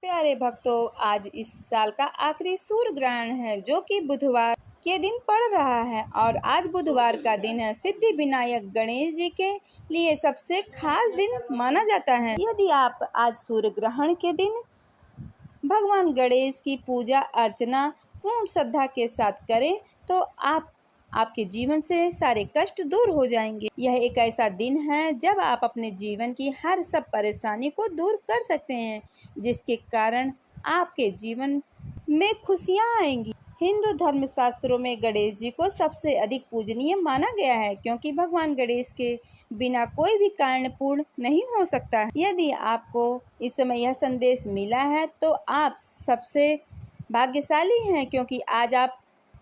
प्यारे भक्तों, आज इस साल का आखिरी सूर्य ग्रहण है जो कि बुधवार के दिन पड़ रहा है और आज बुधवार का दिन है। सिद्धि विनायक गणेश जी के लिए सबसे खास दिन माना जाता है। यदि आप आज सूर्य ग्रहण के दिन भगवान गणेश की पूजा अर्चना पूर्ण श्रद्धा के साथ करें तो आपके जीवन से सारे कष्ट दूर हो जाएंगे। यह एक ऐसा दिन है जब आप अपने जीवन की हर सब परेशानी को दूर कर सकते हैं, जिसके कारण आपके जीवन में खुशियां आएंगी। हिंदू धर्म शास्त्रों में गणेश जी को सबसे अधिक पूजनीय माना गया है, क्योंकि भगवान गणेश के बिना कोई भी कार्य पूर्ण नहीं हो सकता है। यदि आपको इस समय यह संदेश मिला है तो आप सबसे भाग्यशाली हैं, क्योंकि आज आप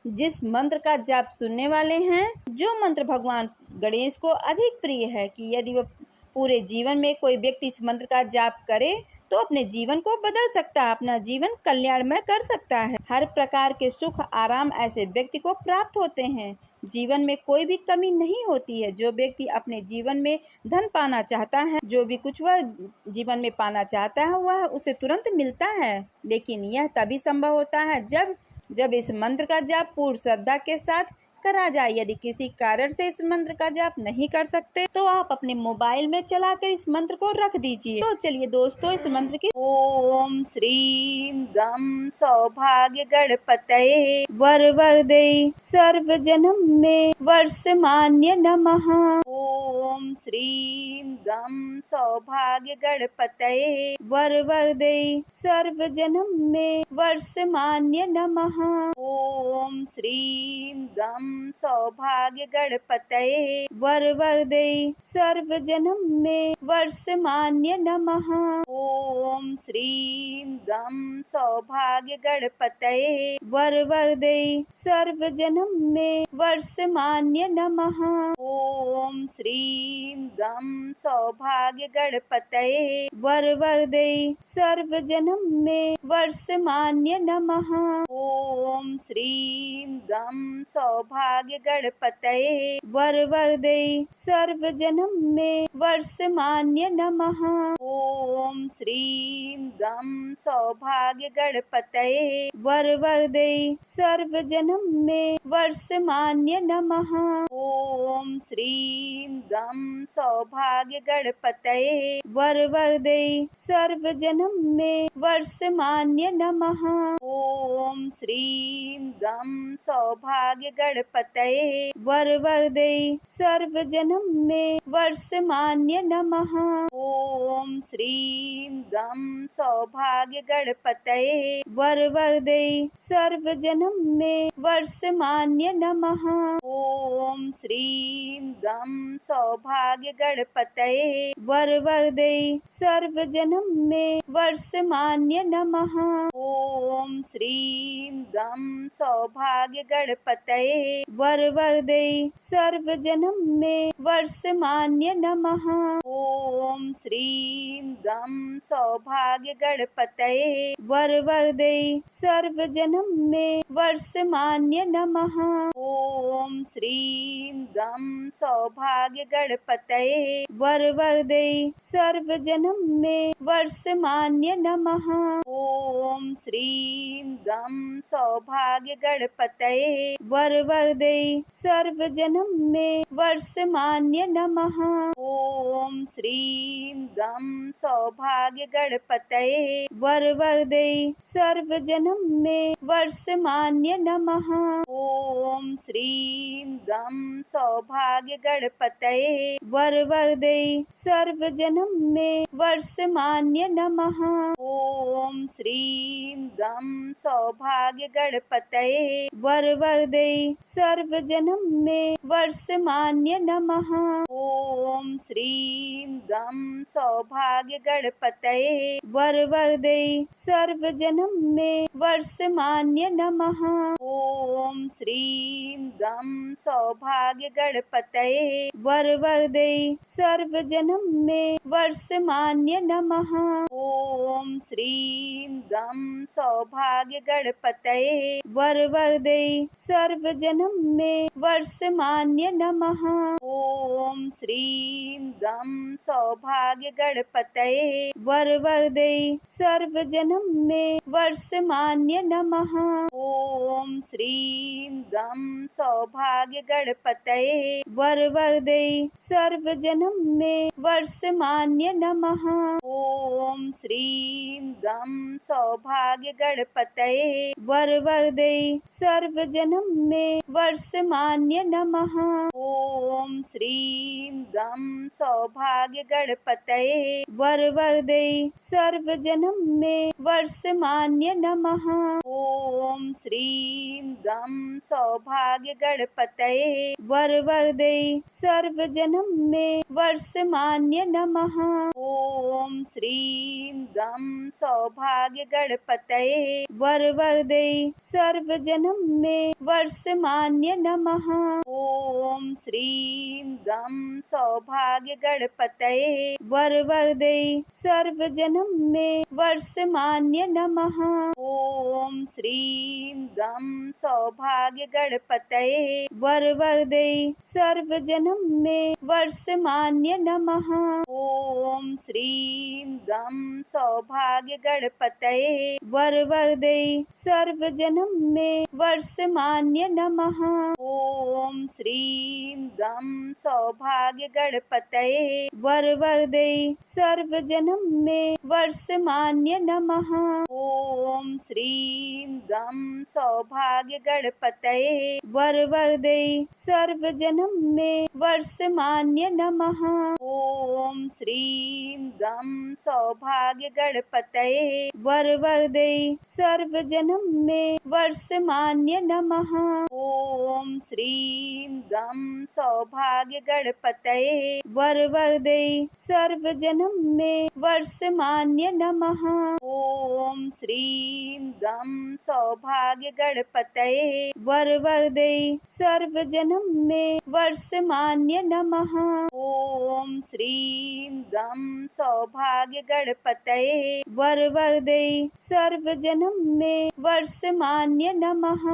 जिस मंत्र का जाप सुनने वाले हैं, जो मंत्र भगवान गणेश को अधिक प्रिय है कि यदि वह पूरे जीवन में कोई व्यक्ति इस मंत्र का जाप करे तो अपने जीवन को बदल सकता है, अपना जीवन कल्याणमय कर सकता है। हर प्रकार के सुख आराम ऐसे व्यक्ति को प्राप्त होते हैं। जीवन में कोई भी कमी नहीं होती है। जो व्यक्ति अपने जीवन में धन पाना चाहता है, जो भी कुछ वह जीवन में पाना चाहता है, वह उसे तुरंत मिलता है। लेकिन यह तभी संभव होता है जब इस मंत्र का जाप पूर्ण श्रद्धा के साथ करा जाए। यदि किसी कारण से इस मंत्र का जाप नहीं कर सकते तो आप अपने मोबाइल में चलाकर इस मंत्र को रख दीजिए। तो चलिए दोस्तों, इस मंत्र की ओम श्रीम गम सौभाग्य गणपतये वर वरदे सर्व जन्म में वर्षमान्य नमः। ओम श्रीम गम सौभाग्य गणपतये वर वरदे सर्व जन्म में वर्षमान्य नमः। ओम श्रीम गम सौभाग्य गणपतये वर वरदे सर्व जन्म में वर्षमान्य नमः। ओम श्रीम गम सौभाग्य गणपतये वर वरदे सर्व जन्म में वर्षमान्य नमः। ओम श्रीम गम सौभाग्य गणपतये वर वरदे सर्व जन्म में वर्षमान्य नमः। ओम श्रीम गम सौभाग्य गणपतये वर वरदे सर्व जन्म में वर्षमान्य नमः। ओम श्रीम गम सौभाग्य गणपतये वर वरदे सर्व जन्म में वर्षमान्य नमः। ओम श्रीम गम सौभाग्य गणपतये वर वरदे सर्व जन्म में वर्षमान्य नमः। ओम श्रीम गम सौभाग्य गणपतये वर वरदे सर्व जन्म में वर्षमान्य नमः। ओम श्रीम गम सौभाग्य गणपतये वर वरदे सर्व जन्म में वर्षमान्य नमः। ओम श्रीम गम सौभाग्य गणपतये वर वरदे सर्व जन्म में वर्षमान्य नमः। ओम श्रीम गम सौभाग्य गणपतये वर वरदे सर्व जन्म में वर्षमान्य नमः। ओम श्रीम गम सौभाग्य गणपतये वर वरदे सर्व जन्म में वर्षमान्य नमः। ओम श्रीम गम सौभाग्य गणपतये वर वरदे सर्व जन्म में वर्षमान्य नमः। ओम श्रीम गम सौभाग्य गणपतये वर वरदे सर्व जन्म में वर्षमान्य नमः। ओम श्रीम गम सौभाग्य गणपतये वर वरदे सर्व जन्म में वर्षमान्य नमः। ओम श्रीम गम सौभाग्य गणपतये वर वरदे सर्व जन्म में वर्षमान्य नमः। ओम श्रीम गम सौभाग्य गणपतये वर वरदे सर्व जन्म में वर्षमान्य नमः। ओम श्रीम गम सौभाग्य गणपतये वर वरदे सर्व जन्म में वर्षमान्य नमः। ओम श्रीम गम सौभाग्य गणपतये वर वरदे सर्व जन्म में वर्षमान्य नमः। ओम श्रीम गम सौभाग्य गणपतये वर वरदे वरवरदे सर्वजनं मे वर्षमान्य नमः। ओम श्रीं गं सौभाग्यगणपतये वरवरदे सर्वजनं मे वर्षमान्य नमः। ओम श्रीं गं सौभाग्यगणपतये वरवरदे सर्वजनं मे वर्षमान्य नमः। ओम श्रीं गं सौभाग्यगणपतये वरवरदे सर्वजनं मे वर्षमान्य नमः। ओम श्रीं गं सौभाग्यगणपतये वरवरदे सर्वजनं मे वर्षमान्य नमः। ओम श्रीं गं सौभाग्यगणपतये वरवरदे सर्वजनं मे वर्षमान्य नमः। ओम श्रीं गं सौभाग्यगणपतये वरवरदे सर्वजनं मे वर्षमान्य नमः। ओम श्रीं गं सौभाग्यगणपतये वरवरदे सर्वजनं मे वर्षमान्य नमः। ओम श्रीं गं सौभाग्यगणपतये वरवरदे सर्वजनं मे वर्षमान्य नमः। ओम श्रीं गं सौभाग्यगणपतये वरवरदे सर्वजनं मे वर्षमान्य नमः। ओम श्रीं गं सौभाग्यगणपतये वरवरदे सर्वजनं मे वर्षमान्य नमः। ओम श्रीं गं सौभाग्यगणपतये वरवरदे सर्वजनं मे वर्षमान्य नमः। ओम श्रीं गं सौभाग्यगणपतये वरवरदे सर्वजनं मे वर्षमान्य नमः। ओम श्रीं गं सौभाग्यगणपतये वरवरदे सर्वजनं मे वर्षमान्य नमः। ओम श्रीं गं सौभाग्यगणपतये वरवरदे सर्वजनं मे वर्षमान्य नमः। ओम श्रीं गं सौभाग्यगणपतये वरवरदे सर्वजनं मे वर्षमान्य नमः।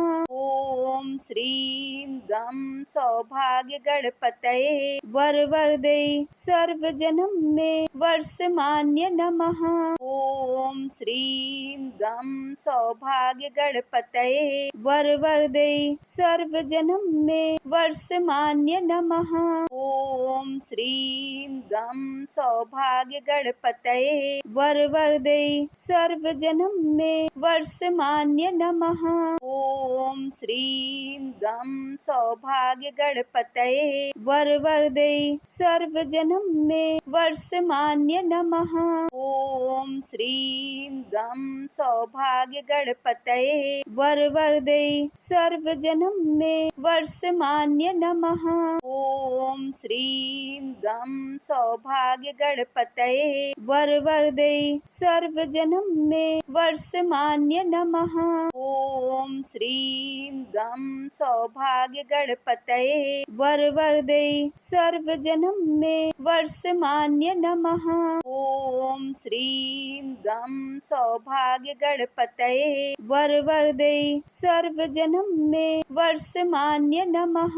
ओम श्रीं गं सौभाग्यगणपतये वरवरदे सर्वजनं मे वर्षमान्य नमः। ओम श्रीं गं सौभाग्यगणपतये वरवरदे सर्वजनं मे वर्षमान्य नमः। ओम श्रीं गं सौभाग्यगणपतये वरवरदे सर्वजनं मे वर्षमान्य नमः। ओम श्रीं गं सौभाग्यगणपतये वरवरदे सर्वजनं मे वर्षमान्य नमः। ओम श्रीं गं सौभाग्यगणपतये वरवरदे सर्वजनं मे वर्षमान्य नमः। ओम श्रीं गं सौभाग्यगणपतये वरवरदे सर्वजनं मे वर्षमान्य नमः। ओम श्रीं गं सौभाग्यगणपतये वरवरदे सर्वजनं मे वर्षमान्य नमः। ओम श्रीं गं सौभाग्यगणपतये वरवरदे सर्वजनं मे वर्षमान्य नमः।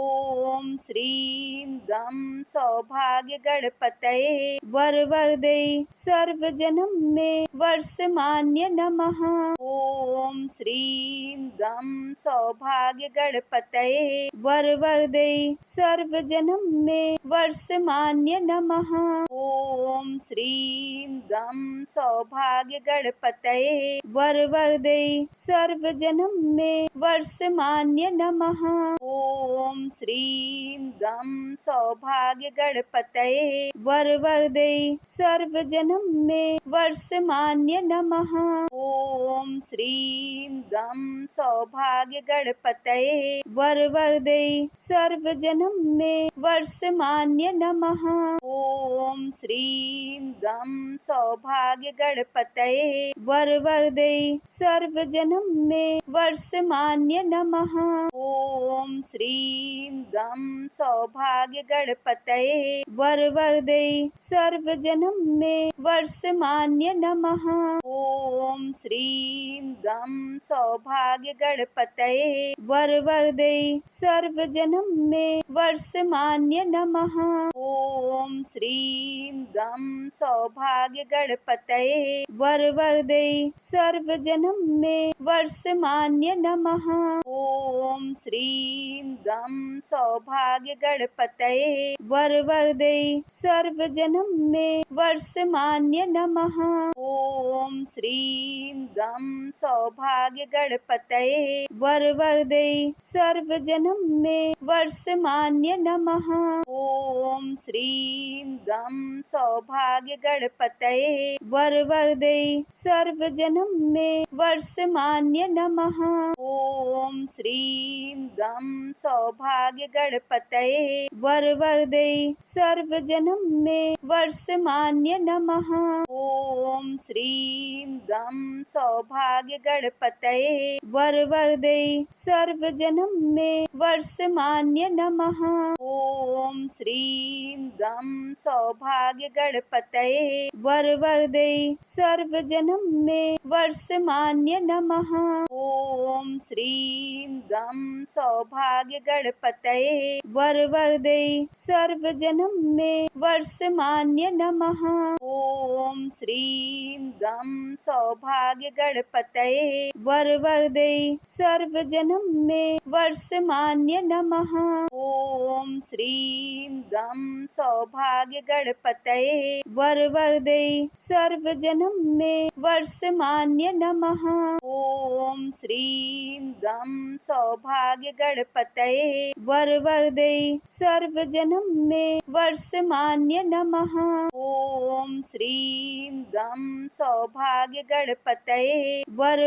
ओम श्रीं गं सौभाग्यगणपतये वरवरदे सर्वजनं मे वर्षमान्य नमः। ओम श्रीं गं सौभाग्यगणपतये वरवरदे सर्वजनं मे वर्षमान्य नमः। ओम श्रीं गं सौभाग्यगणपतये वरवरदे सर्वजनं मे वर्षमान्य नमः। ओम श्रीं गं सौभाग्यगणपतये वरवरदे सर्वजनं मे वर्षमान्य नमः। ओम श्रीं गं सौभाग्यगणपतये वरवरदे सर्वजनं मे वर्षमान्य नमः। ओम श्रीं गं सौभाग्यगणपतये वरवरदे सर्वजनं मे वर्षमान्य नमः। ओम श्रीं गं सौभाग्यगणपतये वरवरदे सर्वजनं मे वर्षमान्य नमः। ओम श्रीं गं सौभाग्य गणपतये वरदे सर्वजनं मे वर्षमान्य नमः। ॐ श्रीं गं सौभाग्य गणपतये वरदे सर्वजनं मे वर्षमान्य नमः। ॐ श्रीं गं सौभाग्य गणपतये वरदे सर्वजनं मे वर्षमान्य नमः। ॐ श्रीं गं सौभाग्य गणपतये वरदे सर्वजनं मे वर्षमान्य नमः। ॐ श्रीं गं सौभाग्य गणपतये वरदे सर्वजनं मे वर्षमान्य नमः। ॐ श्रीं गं सौभाग्य गणपतये वरदे सर्वजनं मे वर्षमान्य नमः। ॐ श्रीं गं सौभाग्य गणपतये वरदे सर्वजनं मे वर्षमान्य नमः। ॐ श्रीं गं सौभाग्य गणपतये वरदे सर्वजनं मे वर्षमान्य नमः। ॐ श्रीं गं सौभाग्य गणपतये वरदे सर्वजनं मे वर्षमान्य नमः। ॐ श्रीं गं सौभाग्य गणपतये वरदे सर्वजनं मे वर्षमान्य नमः। ॐ श्रीं गं सौभाग्य गणपतये वरदे सर्वजनं मे वर्षमान्य नमः। ॐ श्रीं गं सौभाग्य गणपतये वरदे सर्वजनं मे वर्षमान्य नमः। ॐ श्रीं गं सौभाग्य गणपतये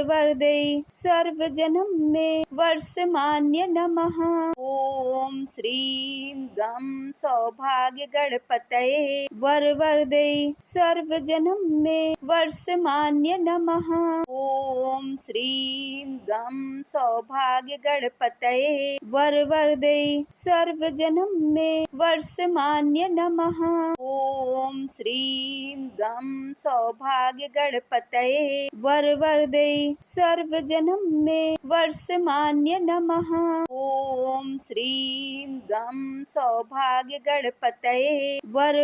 वरदे सर्वजनं मे वर्षमान्य नमः। ॐ श्रीं गं सौभाग्य गणपतये वरदे सर्वजनं मे वर्षमान्य नमः। ॐ श्रीं गं सौभाग्य गणपतये वरदे सर्वजनं मे वर्षमान्य नमः। ॐ श्रीं गं सौभाग्य गणपतये वरदे सर्वजनं मे वर्षमान्य नमः। ॐ श्रीं गं सौभाग्य गणपतये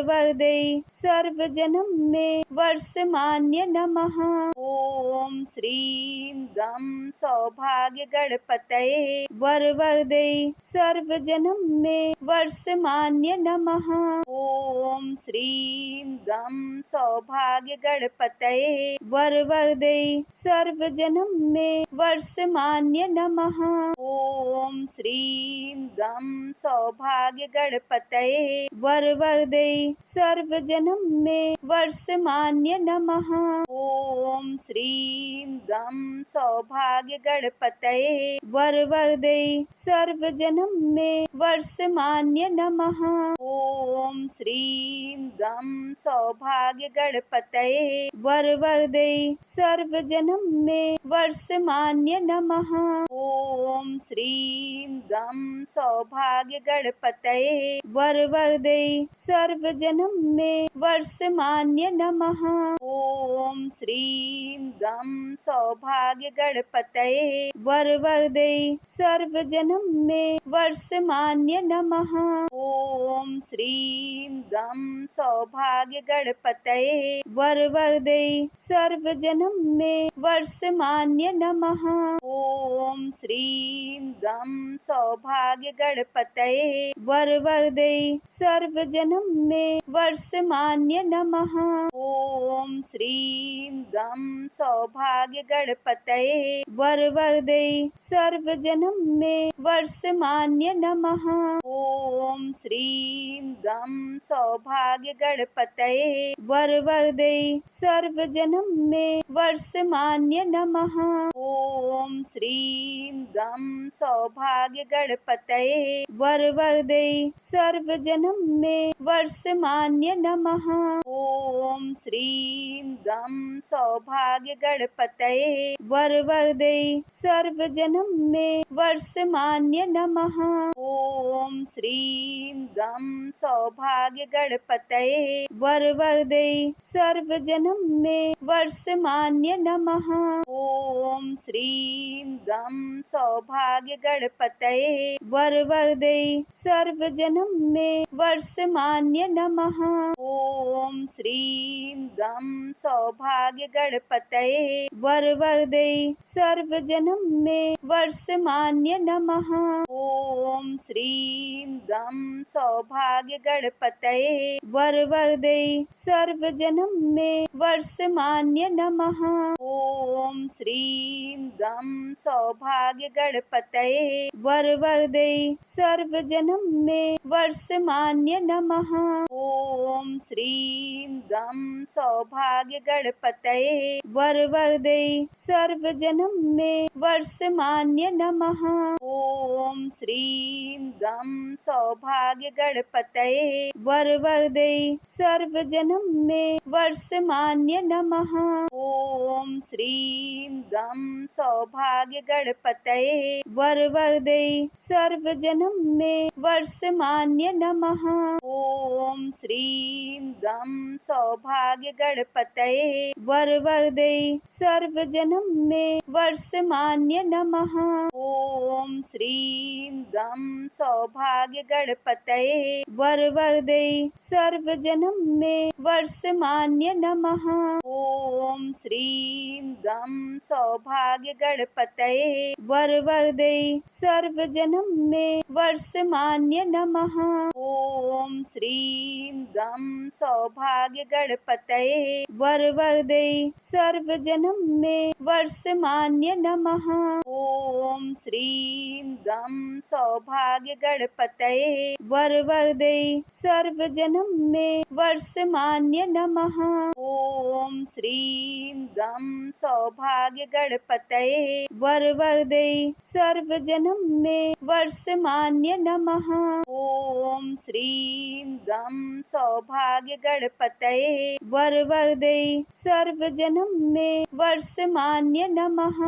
वरदे सर्वजनं मे वर्षमान्य नमः। ॐ श्रीं गं सौभाग्य गणपतये वरदे सर्वजनं मे वर्षमान्य नमः। ॐ श्रीं गं सौभाग्य गणपतये वरदे सर्वजनं मे वर्षमान्य नमः। ॐ श्रीं गं सौभाग्य गणपतये वरदे सर्वजनं मे वर्षमान्य नमः। ॐ श्रीं गं सौभाग्य गणपतये वरदे सर्वजनं मे वर्षमान्य नमः। ॐ श्रीं गं सौभाग्य गणपतये वरदे सर्वजनं मे वर्षमान्य नमः। ॐ श्रीं गं सौभाग्य गणपतये वरदे सर्वजनं मे वर्षमान्य नमः। ॐ श्रीं गं सौभाग्य गणपतये वरदे सर्वजनं मे वर्षमान्य नमः। ॐ श्रीं गं सौभाग्य गणपतये वरदे सर्वजनं मे वर्षमान्य नमः। ॐ श्रीं गं सौभाग्य गणपतये वरदे सर्वजनं मे वर्षमान्य नमः। ॐ श्रीं गं सौभाग्य गणपतये वरदे सर्वजनं मे वर्षमान्य नमः। ॐ श्रीं गं सौभाग्य गणपतये वरदे सर्वजनं मे वर्षमान्य नमः। ओम श्रीं गं सौभाग्य गणपतये वरदे सर्वजनं मे वर्षमान्य नमः। ओम श्रीं गं सौभाग्य गणपतये वरदे सर्वजनं मे वर्षमान्य नमः। ओम श्रीं गं सौभाग्य गणपतये वरदे सर्वजनं मे वर्षमान्य नमः। ओम श्रीं गं सौभाग्य गणपतये वरदे सर्वजनं मे वर्षमान्य नमः। ओम श्रीं गं सौभाग्य गणपतये वरदे सर्वजनं मे वर्षमान्य नमः। ओम श्रीं गं सौभाग्य गणपतये वरदे सर्वजनं मे वर्षमान्य नमः। ओम श्रीं गं सौभाग्य गणपतये वरदे सर्वजनं मे वर्षमान्य नमः। ओम श्रीं गं सौभाग्य गणपतये वरदे सर्वजनं मे वर्षमान्य नमः। ओम श्रीं गं सौभाग्य गणपतये वरदे सर्वजनं मे वर्षमान्य नमः। ओम श्रीं गं सौभाग्य गणपतये वरदे सर्वजनं मे वर्षमान्य नमः। ओम श्रीं गं सौभाग्य गणपतये वरदे सर्वजनं मे वर्षमान्य नमः। ओम श्रीं गं सौभाग्य गणपतये वरदे सर्वजनं मे वर्षमान्य नमः। ओम श्रीं गं सौभाग्य गणपतये वरदे सर्वजनं मे वर्षमान्य नमः। ओम श्रीं गं सौभाग्य गणपतये वरदे सर्वजनं मे वर्षमान्य नमः। ओम श्रीं गं सौभाग्य गणपतये वरदे सर्वजनं मे वर्षमान्य नमः। ओम श्रीं गं सौभाग्य गणपतये वरदे सर्वजनं मे वर्षमान्य नमः। ओम श्रीं गं सौभाग्य गणपतये वरदे सर्वजनं मे वर्षमान्य नमः।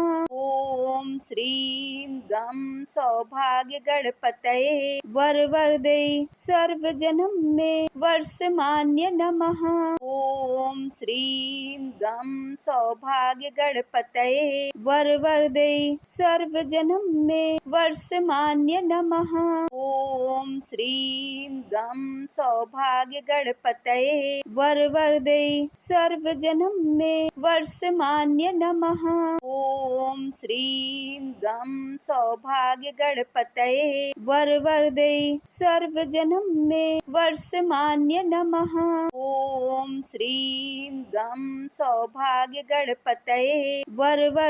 ओम श्रीं गं सौभाग्य गणपतये वरदे सर्वजनं मे वर्षमान्य नमः। ओम श्रीं गं सौभाग्य गणपतये वरदे सर्वजनं मे वर्षमान्य नमः। ओम श्रीं गं सौभाग्य गणपतये वरदे सर्वजनं मे वर्षमान्य नमः। ओम श्रीं गं सौभाग्य गणपतये वरदे सर्वजनं मे वर्षमान्य नमः। ओम श्रीं गं सौभाग्य गणपतये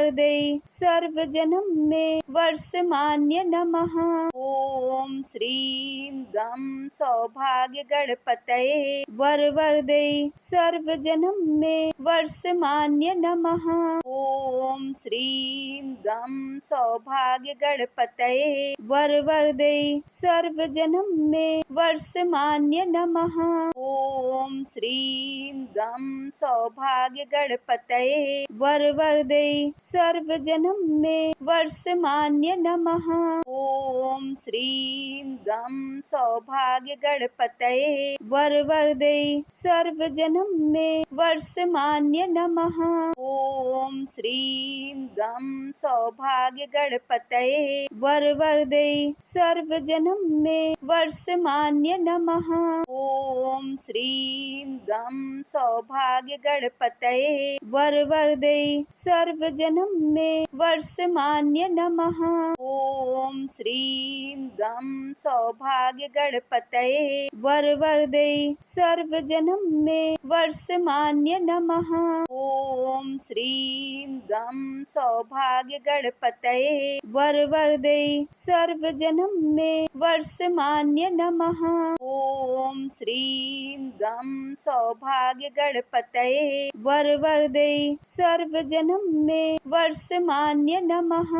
वरदे सर्वजनं मे वर्षमान्य नमः। ओम श्रीं गं सौभाग्य गणपतये वरदे सर्वजनं मे वर्षमान्य नमः। ओम श्रीं गं सौभाग्य गणपतये वरदे सर्वजनं मे वर्षमान्य नमः। ओम श्रीं गं सौभाग्य गणपतये वरदे सर्वजनं मे वर्षमान्य नमः। ओम श्रीं गं सौभाग्य गणपतये वरदे सर्वजनं मे वर्षमान्य नमः। ओम श्रीं गं सौभाग्य गणपतये वरदे सर्वजनं मे वर्षमान्य नमः। ओम श्रीं गं सौभाग्य गणपतये वरदे सर्वजनं मे वर्षमान्य नमः। ओम श्रीं गं सौभाग्य गणपतये वरदे सर्वजनं मे वर्षमान्य नमः। ओम श्रीं गं सौभाग्य गणपतये वरदे सर्वजनं मे वर्षमान्य नमः। ॐ श्रीं गं सौभाग्य गणपतये वरवरदे सर्वजनं मे वर्षमान्य नमः।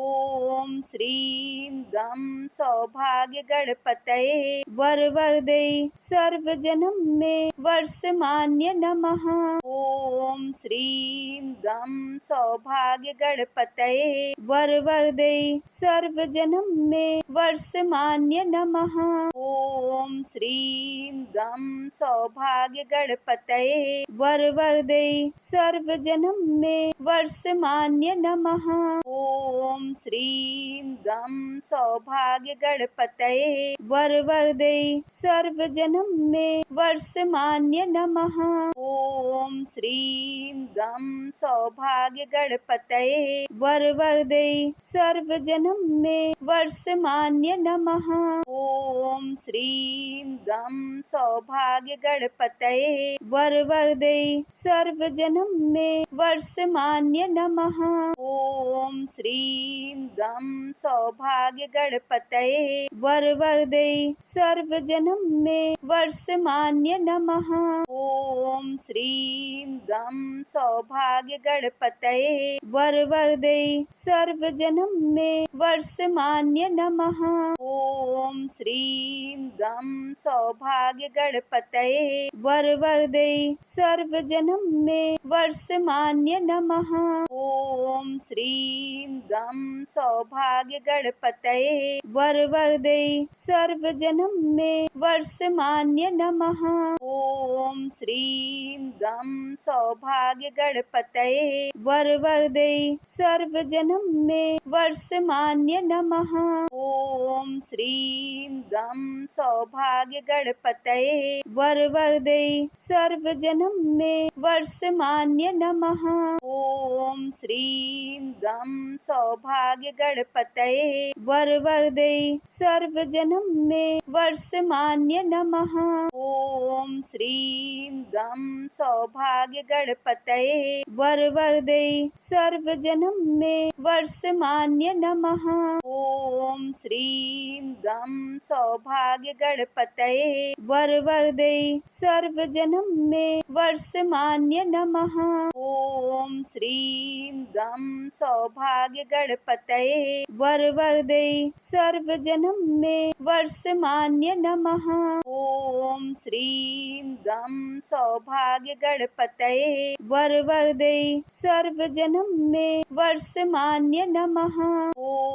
ॐ श्रीं गं सौभाग्य गणपतये वरवरदे सर्वजनं मे वर्षमान्य नमः। ॐ श्रीं गं सौभाग्य गणपतये वरवरदे सर्वजनं मे वर्षमान्य नमः। ॐ श्रीं गं सौभाग्य गणपतये वरवरदे सर्वजनं मे वर्षमान्य नमः। ॐ श्रीं गं सौभाग्य गणपतये वरवरदे सर्वजनं मे वर्षमान्य नमः। ॐ श्रीं गं सौभाग्य गणपतये वरवरदे सर्वजनं मे वर्षमान्य नमः। ॐ श्रीं गं सौभाग्य गणपतये वरवरदे सर्वजनं मे वर्षमान्य नमः। ॐ श्रीं गं सौभाग्य गणपतये वरवरदे सर्वजनं मे वर्षमान्य नमः। ॐ श्रीं गं सौभाग्य गणपतये वरवरदे सर्वजनं मे वर्षमान्य नमः। ॐ श्रीं गं सौभाग्य गणपतये वरवरदे सर्वजनं मे वर्षमान्य नमः। ॐ श्रीं गं सौभाग्य गणपतये वरवरदे सर्वजनं मे वर्षमान्य नमः। ॐ श्रीं गं सौभाग्य गणपतये वरवरदे सर्वजनं मे वर्षमान्य नमः। ॐ श्रीं गं सौभाग्य गणपतये वरवरदे सर्वजनं मे वर्षमान्य नमः। ॐ श्रीं गं सौभाग्य गणपतये वरवरदे सर्वजनं मे वर्षमान्य नमः। ॐ श्रीं गं सौभाग्य गणपतये वरवरदे सर्वजनं मे वर्षमान्य नमः। ॐ श्रीं गं सौभाग्य गणपतये वरवरदे सर्वजनं मे वर्षमान्य नमः। ॐ श्रीं गं सौभाग्य गणपतये वरवरदे सर्वजनं मे वर्षमान्य नमः। ॐ श्रीं गं सौभाग्य गणपतये वरवरदे सर्वजनं मे वर्षमान्य नमः।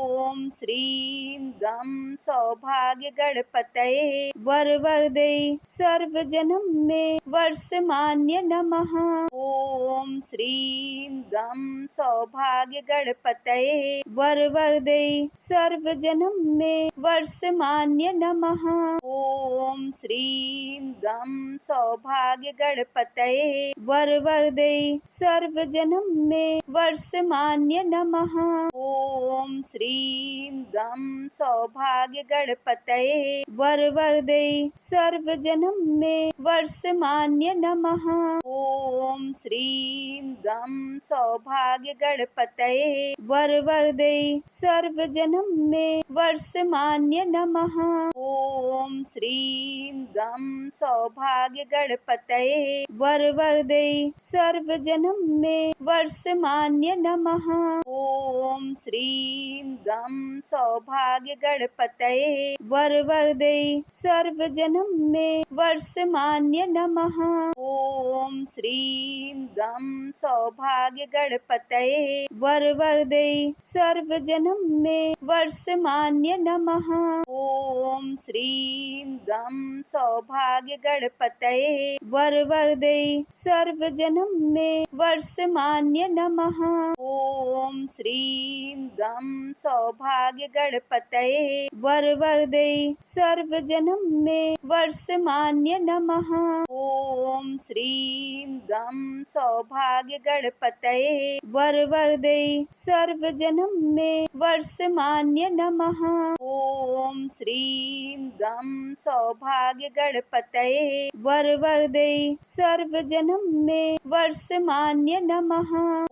ॐ श्रीं गं सौभाग्य गणपतये वरवरदे सर्वजनं मे वर्षमान्य नमः। ॐ श्रीं गं सौभाग्य गणपतये वरवरदे सर्वजनं मे वर्षमान्य नमः। ॐ श्रीं गं सौभाग्य गणपतये वरवरदे सर्वजनं मे वर्षमान्य नमः। ॐ श्रीं गं सौभाग्य गणपतये वरवरदे सर्वजनं मे वर्षमान्य नमः। ॐ श्रीं गं सौभाग्य गणपतये वरवरदे सर्वजनं मे वर्षमान्य नमः। ॐ श्रीं गं सौभाग्य गणपतये वरवरदे सर्वजनं मे वर्षमान्य नमः। ॐ श्रीं गं सौभाग्य गणपतये वरवरदे सर्वजनं मे वर्षमान्य नमः। ॐ श्रीं गं सौभाग्य गणपतये वरवरदे सर्वजनं मे वर्षमान्य नमः। ॐ श्रीं गं सौभाग्य गणपतये वरवरदे सर्वजनं मे वर्षमान्य नमः। ॐ श्रीं गं सौभाग्य गणपतये वरवरदे सर्वजनं मे वर्षमान्य नमः। ॐ श्रीं गं सौभाग्य गणपतये वरवरदे सर्वजनं मे वर्षमान्य नमः। ॐ श्रीं गं सौभाग्य गणपतये वरवरदे सर्वजनं मे वर्षमान्य नमः।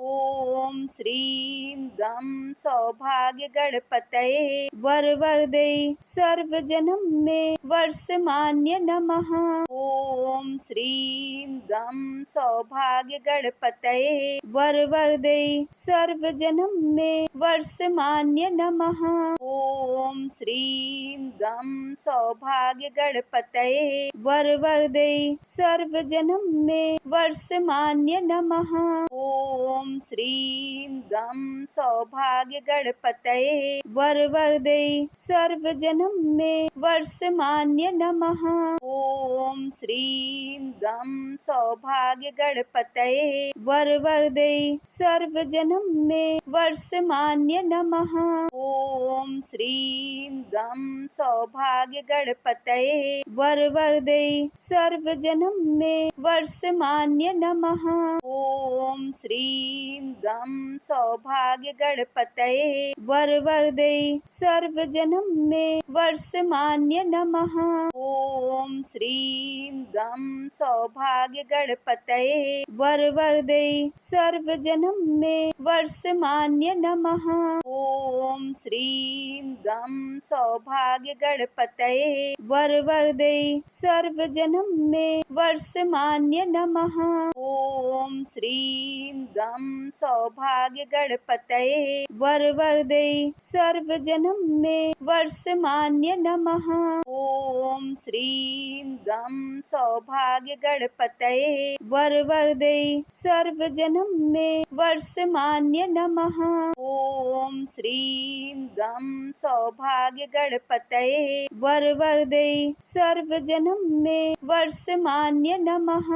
ॐ श्रीं गं सौभाग्य गणपतये वरवरदे सर्वजनं मे वर्षमान्य नमः। ॐ श्रीं गं सौभाग्य गणपतये वरवरदे सर्वजनं मे वर्षमान्य नमः। ॐ श्रीं गं सौभाग्य गणपतये वरवरदे सर्वजनं मे वर्षमान्य नमः। ॐ श्रीं गं सौभाग्य गणपतये वरवरदे सर्वजनं मे वर्षमान्य नमः। ॐ श्रीं गं सौभाग्य गणपतये वरवरदे सर्वजनं मे वर्षमान्य नमः। ॐ श्रीं गं सौभाग्य गणपतये वरवरदे सर्वजनं मे वर्षमान्य नमः। ॐ श्रीं गं सौभाग्य गणपतये वरवरदे सर्वजनं मे वर्षमान्य नमः। ॐ श्रीं गं सौभाग्य गणपतये वरवरदे सर्वजनं मे वर्षमान्य नमः। ॐ श्रीं गं सौभाग्य गणपतये वरवरदे सर्वजनं मे वर्षमान्य नमः। ॐ श्रीं गं सौभाग्य गणपतये वरवरदे सर्वजनं मे वर्षमान्य नमः। ॐ श्रीं गं सौभाग्य गणपतये वरवरदे सर्वजनं मे वर्षमान्य नमः। ॐ श्रीं गं सौभाग्य गणपतये वरवरदे सर्वजनं मे वर्षमान्य नमः।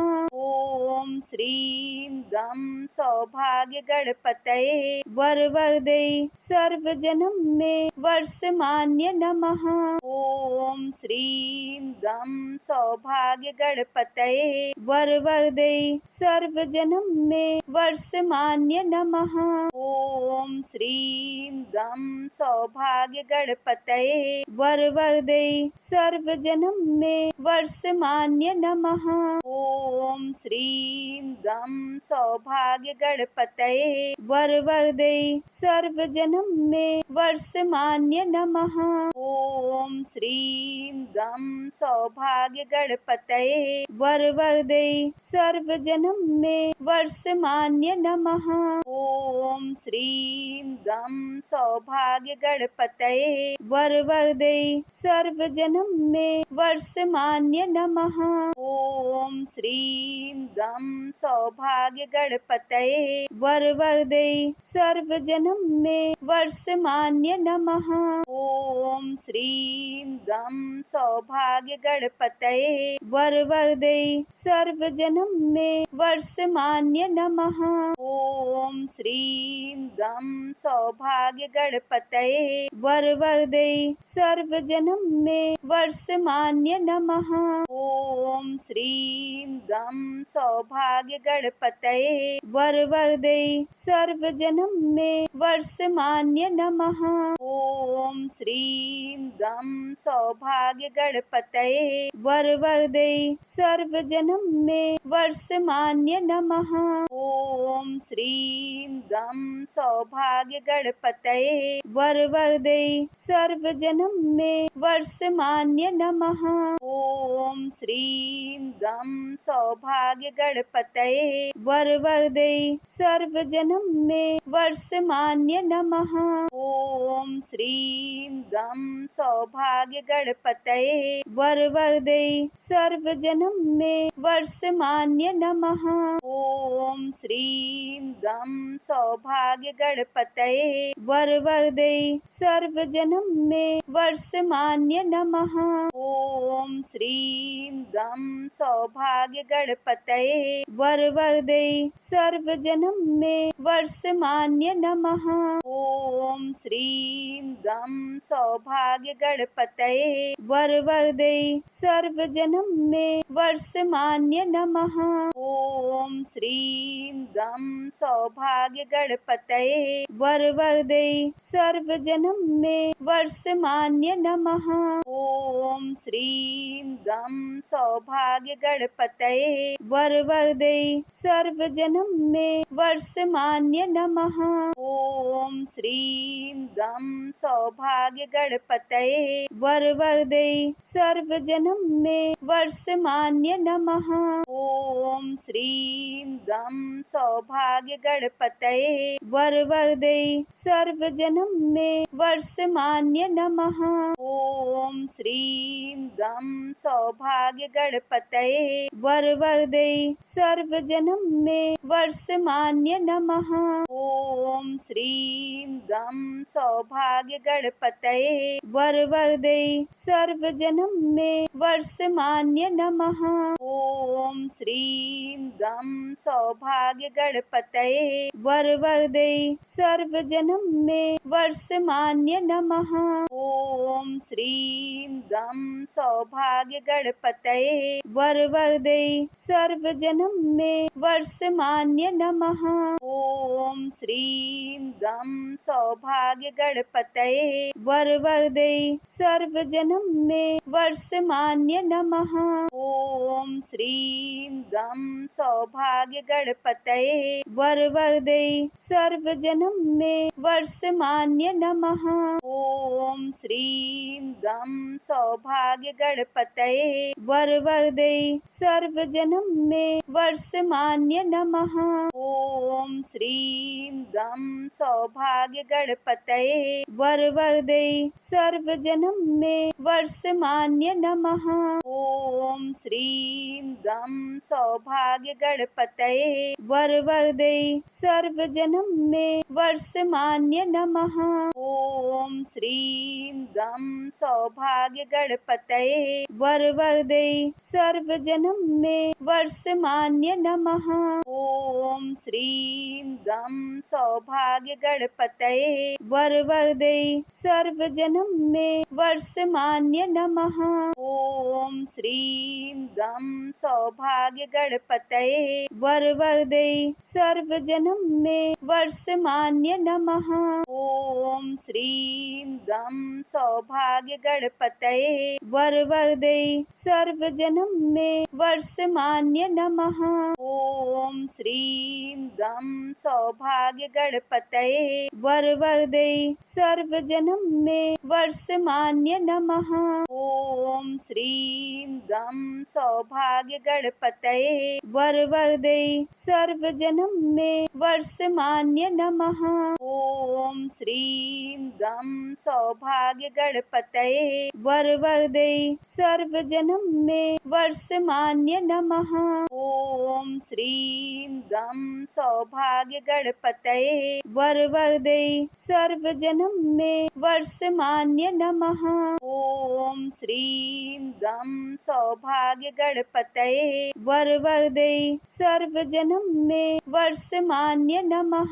ॐ श्रीं गं सौभाग्य गणपतये वरवरदे सर्वजनं मे वर्षमान्य नमः। ॐ श्रीं गं सौभाग्य गणपतये वरवरदे सर्वजनं मे वर्षमान्य नमः। ॐ श्रीं गं सौभाग्य गणपतये वरवरदे सर्वजनं मे वर्षमान्य नमः। ॐ श्रीं गं सौभाग्य गणपतये वरवरदे सर्वजनं मे वर्षमान्य नमः। ॐ श्रीं गं सौभाग्य गणपतये वरवरदे सर्वजनं मे वर्षमान्य नमः। ॐ श्रीं गं सौभाग्य गणपतये वरवरदे सर्वजनं मे वर्षमान्य नमः। ॐ श्रीं गं सौभाग्य गणपतये वरवरदे सर्वजनं मे वर्षमान्य नमः। ॐ श्रीं गं सौभाग्य गणपतये वरवरदे सर्वजनं मे वर्षमान्य नमः। ॐ श्रीं गं सौभाग्य गणपतये वरवरदे सर्वजनं मे वर्षमान्य नमः। ॐ श्रीं गं सौभाग्य गणपतये वरवरदे सर्वजनं मे वर्षमान्य नमः। ॐ श्रीं गं सौभाग्य गणपतये वरवरदे सर्वजनं मे वर्षमान्य नमः। ॐ श्रीं गं सौभाग्य गणपतये वरवरदे सर्वजनं मे वर्षमान्य नमः। ॐ श्रीं गं सौभाग्य गणपतये वरवरदे सर्वजनं मे वर्षमान्य नमः। ॐ श्रीं गं सौभाग्य गणपतये वरवरदे सर्वजनं मे वर्षमान्य नमः। ॐ श्रीं गं सौभाग्य गणपतये वरवरदे सर्वजनं मे वर्षमान्य नमः। ॐ श्रीं गं सौभाग्य गणपतये वरवरदे सर्वजनं मे वर्षमान्य नमः। ॐ श्रीं गं सौभाग्य गणपतये वरवरदे सर्वजनं मे वर्षमान्य नमः। ॐ श्रीं गं सौभाग्य गणपतये वरवरदे सर्वजनं मे वर्षमान्य नमः। ॐ श्रीं गं सौभाग्य गणपतये वरवरदे वरवरदे सर्वजनं मे वर्षमान्य नमः। ओम श्रीं गं सौभाग्य गणपतये वरवरदे सर्वजनं मे वर्षमान्य नमः। ओम श्रीं गं सौभाग्य गणपतये वरवरदे सर्वजनं मे वर्षमान्य नमः। ओम श्रीं गं सौभाग्य गणपतये वरवरदे सर्वजनं मे वर्षमान्य नमः। ओम श्रीं गं सौभाग्य गणपतये वरवरदे सर्वजनं मे वर्षमान्य नमः। ओम श्रीं गं सौभाग्य गणपतये वरवरदे सर्वजनं मे वर्षमान्य नमः। ओम श्रीं गं सौभाग्य गणपतये वरवरदे सर्वजनं मे वर्षमान्य नमः। ओम श्रीं गं सौभाग्य गणपतये वरवरदे सर्वजनं मे वर्षमान्य नमः। ओम श्रीं गं सौभाग्य गणपतये वरवरदे सर्वजनं मे वर्षमान्य नमः। ओम श्रीं गं सौभाग्य गणपतये वरवरदे सर्वजनं मे वर्षमान्य नमः। ओम श्रीं गं सौभाग्य गणपतये वरवरदे सर्वजनं मे वर्षमान्य नमः। ओम श्रीं गं सौभाग्य गणपतये वरवरदे सर्वजनं मे वर्षमान्य नमः। ओम श्रीं गं सौभाग्य गणपतये वरवरदे सर्वजनं मे वर्षमान्य नमः। ओम श्रीं गं सौभाग्य गणपतये वरवरदे सर्वजनं मे वर्षमान्य नमः। ओम श्रीं गं सौभाग्य गणपतये वरवरदे सर्वजनं मे वर्षमान्य नमः। ओम श्रीं गं सौभाग्य गणपतये वरवरदे सर्वजनं मे वर्षमान्य नमः। ओम श्रीं गं सौभाग्य गणपतये वरवरदे सर्वजनं मे वर्षमान्य नमः। ओम श्रीं गं सौभाग्य गणपतये वरवरदे सर्वजनं मे वर्षमान्य नमः। ओम श्रीं गं सौभाग्य गणपतये वरवरदे सर्वजनं मे वर्षमान्य नमः। ओम श्रीं गं सौभाग्य गणपतये वरवरदे सर्वजनं मे वर्षमान्य नमः। ओम श्रीं गं सौभाग्य गणपतये वरवरदे सर्वजनं मे वर्षमान्य नमः।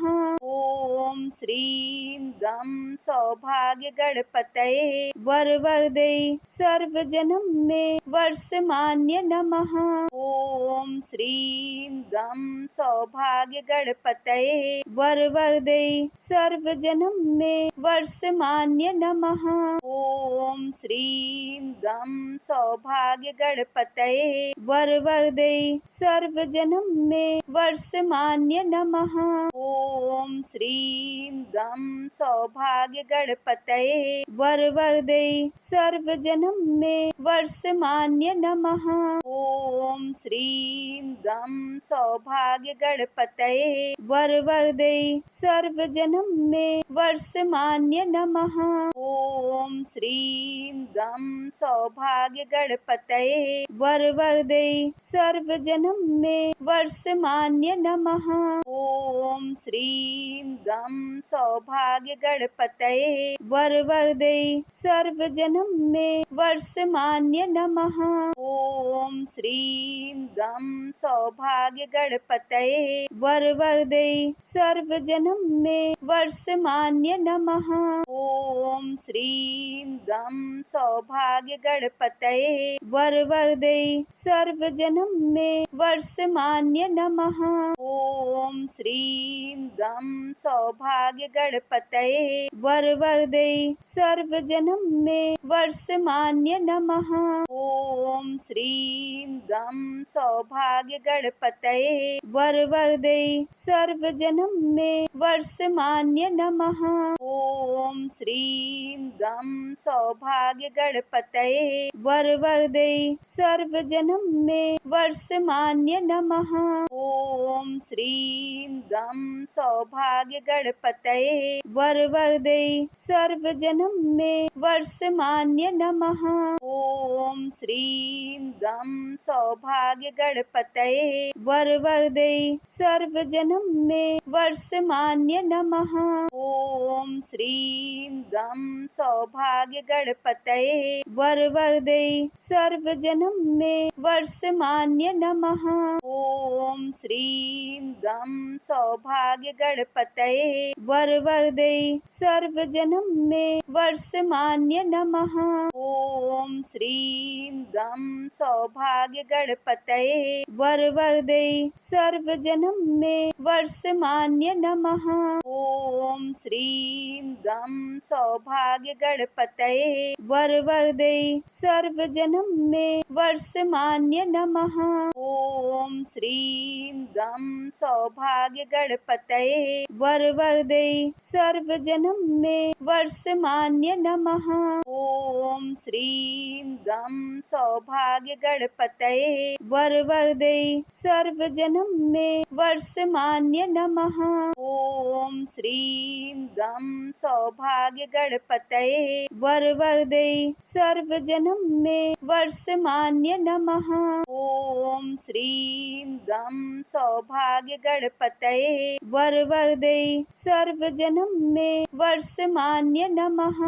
ओम श्रीं गं सौभाग्य गणपतये वरवरदे सर्वजनं मे वर्षमान्य नमः। ओम श्रीं गं सौभाग्य गणपतये वरवरदे सर्वजनं मे वर्षमान्य नमः। ओम श्रीं गं सौभाग्य गणपतये वरवरदे सर्वजनं मे वर्षमान्य नमः। ओम श्रीं गं सौभाग्य गणपतये वरवरदे सर्वजनं मे वर्षमान्य नमः। ओम श्रीं गं सौभाग्य गणपतये वरवरदे सर्वजनं मे वर्षमान्य नमः। ओम श्रीं गं सौभाग्य गणपतये वरवरदे सर्वजनं मे वर्षमान्य नमः। ओम श्रीं गं सौभाग्य गणपतये वरवरदे सर्वजनं मे वर्षमान्य नमः। ओम श्रीं गं सौभाग्य गणपतये वरवरदे सर्वजनं मे वर्षमान्य नमः। ओम श्रीं गं सौभाग्य गणपतये वरवरदे सर्वजनं मे वर्षमान्य नमः। ओम श्रीं गं सौभाग्य गणपतये वरवरदे सर्वजनं मे वर्षमान्य नमः। ॐ श्रीं गं सौभाग्य गणपतये वरवरदे सर्वजनं मे वर्षमान्य नमः। ॐ श्रीं गं सौभाग्य गणपतये वरवरदे सर्वजनं मे वर्षमान्य नमः। ॐ श्रीं गं सौभाग्य गणपतये वरवरदे सर्वजनं मे वर्षमान्य नमः। ॐ श्रीं गं सौभाग्य गणपतये वरवरदे सर्वजनं मे वर्षमान्य नमः। ॐ श्रीं गं सौभाग्य गणपतये वरवरदे सर्वजनं मे वर्षमान्य नमः। ॐ श्रीं गं सौभाग्य गणपतये वरवरदे सर्वजनं मे वर्षमान्य नमः। ॐ श्रीं गं सौभाग्य गणपतये वरवरदे सर्वजनं मे वर्षमान्य नमः। ॐ श्रीं गं सौभाग्य गणपतये वरवरदे सर्वजनं मे वर्षमान्य नमः। ॐ श्रीं गं सौभाग्य गणपतये वरवरदे सर्वजनं मे वर्षमान्य नमः। ॐ श्रीं गं सौभाग्य गणपतये वरवरदे सर्वजनं मे वर्षमान्य नमः। ॐ श्रीं गं सौभाग्य गणपतये वरवरदे सर्वजनं मे वर्षमान्य नमः। ॐ श्रीं गं सौभाग्य गणपतये वरवरदे सर्वजनं मे वर्षमान्य नमः।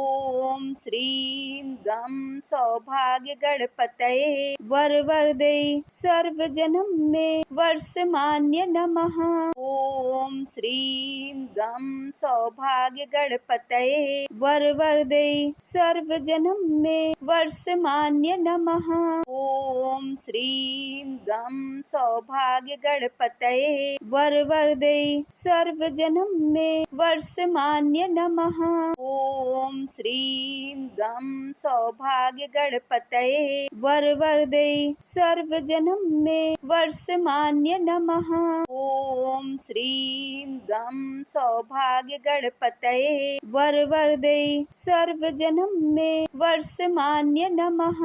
ॐ श्रीं गं सौभाग्य गणपतये वरवरदे सर्वजनं मे वर्षमान्य नमः। ॐ श्रीं गं सौभाग्य गणपतये वरवरदे सर्वजनं मे वर्षमान्य नमः। ॐ श्रीं गं सौभाग्य गणपतये वरवरदे सर्वजनं मे वर्षमान्य नमः। ॐ श्रीं गं सौभाग्य गणपतये वरवरदे सर्वजनं मे वर्षमान्य नमः। ॐ श्रीं गं सौभाग्य गणपतये वरवरदे सर्वजनं मे वर्षमान्य नमः।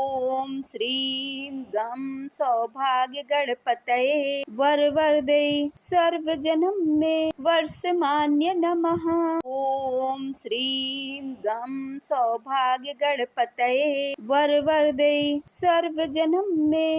ॐ श्रीं गं सौभाग्य गणपतये वरवरदे सर्वजनं मे वर्षमान्य नमः। ॐ श्रीं गं सौभाग्य गणपतये वरवरदे सर्वजनं मे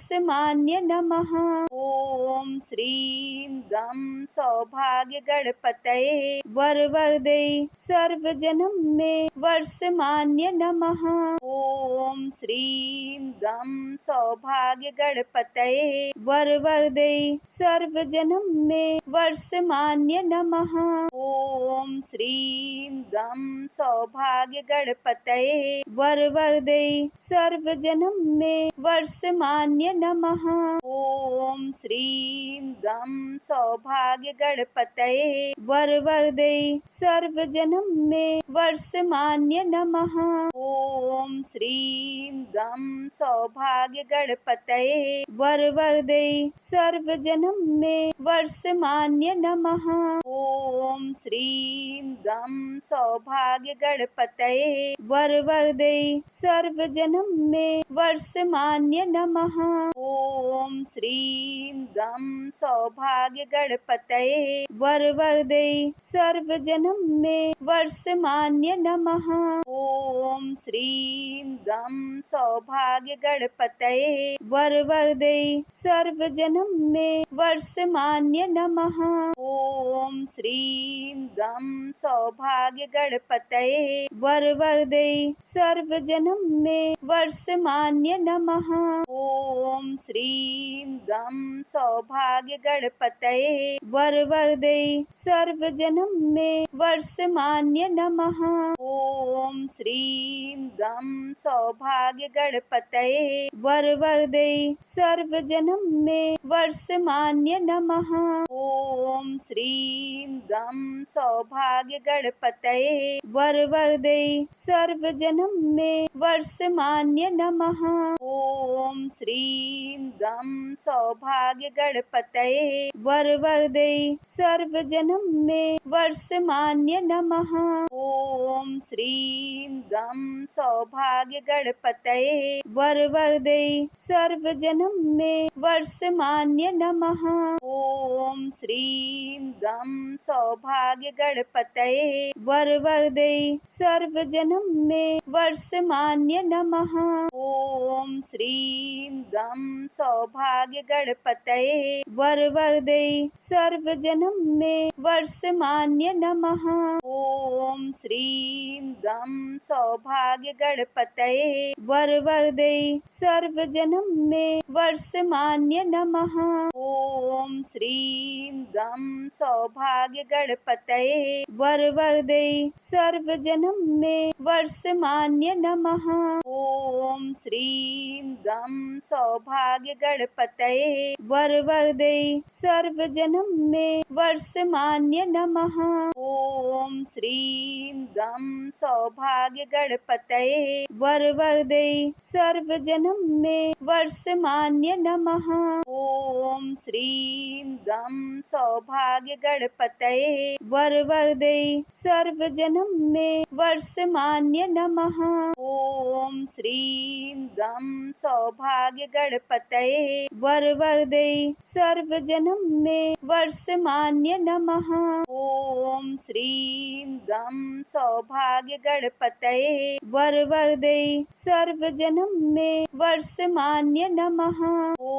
वर्षमान्य नमः। ॐ श्रीं गं सौभाग्य गणपतये वरवरदे सर्वजनं मे वर्षमान्य नमः। ॐ श्रीं गं सौभाग्य गणपतये वरवरदे सर्वजनं मे वर्षमान्य नमः। ॐ श्रीं गं सौभाग्य गणपतये वरवरदे सर्वजनं मे वर्षमान्य नमः। ॐ श्रीं गं सौभाग्य गणपतये वरवरदे सर्वजनं मे वर्षमान्य नमः। ॐ श्रीं गं सौभाग्य गणपतये वरवरदे सर्वजनं मे वर्षमान्य नमः। ॐ श्रीं गं सौभाग्य गणपतये वरवरदे सर्वजनं मे वर्षमान्य नमः। ॐ श्रीं गं सौभाग्य गणपतये वरवरदे सर्वजनं मे वर्षमान्य नमः। ॐ श्रीं गं सौभाग्य गणपतये वरवरदे सर्वजनं मे वर्षमान्य नमः। ॐ श्रीं गं सौभाग्य गणपतये वरवरदे सर्वजनं मे वर्षमान्य नमः। ॐ श्रीं गं सौभाग्य गणपतये वरवरदे सर्वजनं मे वर्षमान्य नमः। ॐ श्रीं गं सौभाग्य गणपतये वर वरदे सर्व जन्म में वर्षमान्य नमः। ओम श्रीं गं सौभाग्य गणपतये वर वरदे सर्व जन्म में वर्षमान्य नमः। ओम श्रीं गं सौभाग्य गणपतये वर वरदे सर्व जन्म में वर्षमान्य नमः। ओम श्रीं गं सौभाग्य गणपतये वर वरदे सर्व जन्म में वर्षमान्य नमः। ओम श्रीं गं सौभाग्य गणपतये वर वरदे सर्व जन्म में वर्षमान्य नमः। ओम श्रीं गं सौभाग्य गणपतये वर वरदे सर्व जन्म में वर्षमान्य नमः। ओम श्रीं गं सौभाग्य गणपतये वर वरदे सर्व जन्म में वर्षमान्य नमः। ओम श्रीं गं सौभाग्य गणपतये वर वरदे सर्व जन्म में वर्षमान्य नमः। ओम श्रीं गं सौभाग्य गणपतये वर वरदे सर्व जन्म में वर्षमान्य नमः। ओम श्रीं गं सौभाग्य गणपतये वर वरदे सर्व जन्म में वर्षमान्य नमः। ओम श्रीं गं सौभाग्य गणपतये वर वरदे सर्व जन्म में वर्षमान्य नमः। ओम श्रीं गं सौभाग्य गणपतये वर वरदे सर्व जन्म में वर्षमान्य नमः। ओम श्रीं गं सौभाग्य गणपतये वर वरदे सर्व जन्म में वर्षमान्य नमः।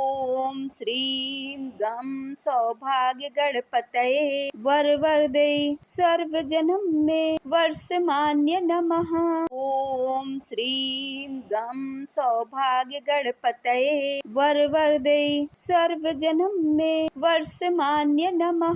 ओम श्रीं गं सौभाग्य गणपतये वर वरदे सर्व जन्म में वर्षमान्य नमः। ओम श्रीं गं सौभाग्य गणपतये वर वरदे सर्व जन्म में वर्षमान्य नमः।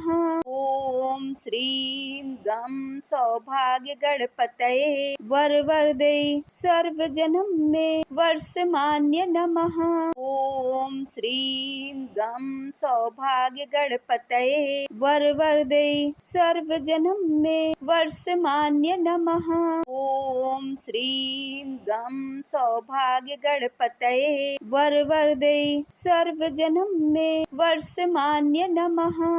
ओम श्रीं गं सौभाग्य गणपतये वर वरदे सर्व जन्म में वर्षमान्य नमः। ओम श्रीं गं सौभाग्य गणपतये वर वरदे सर्व जन्म में वर्षमान्य नमः। ओम श्रीं गं सौभाग्य गणपतये वर वरदे सर्व जन्म में वर्षमान्य नमः।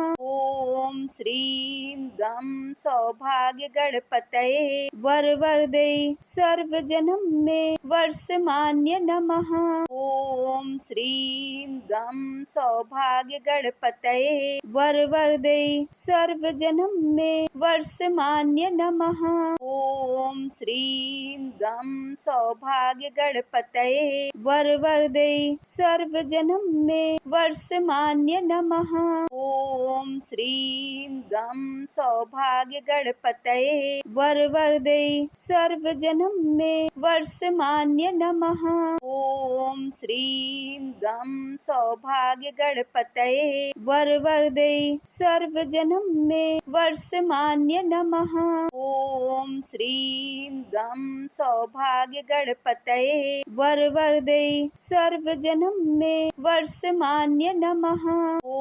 ओम श्रीं गं सौभाग्य गणपतये वर वरदे सर्व जन्म में वर्षमान्य नमः। ओम श्रीं गं सौभाग्य गणपतये वर वरदे सर्व जन्म में वर्षमान्य नमः। ओम श्रीं गं सौभाग्य गणपतये वर वरदे सर्व जन्म में वर्षमान्य नमः। ओम श्रीं गं सौभाग्य गणपतये वर वरदे सर्व जन्म में वर्षमान्य नमः। ओम श्रीं गं सौभाग्य गणपतये वर वरदे सर्व जन्म में वर्षमान्य नमः। ओम श्रीं गं सौभाग्य गणपतये वर वरदे सर्व जन्म में वर्षमान्य नमः।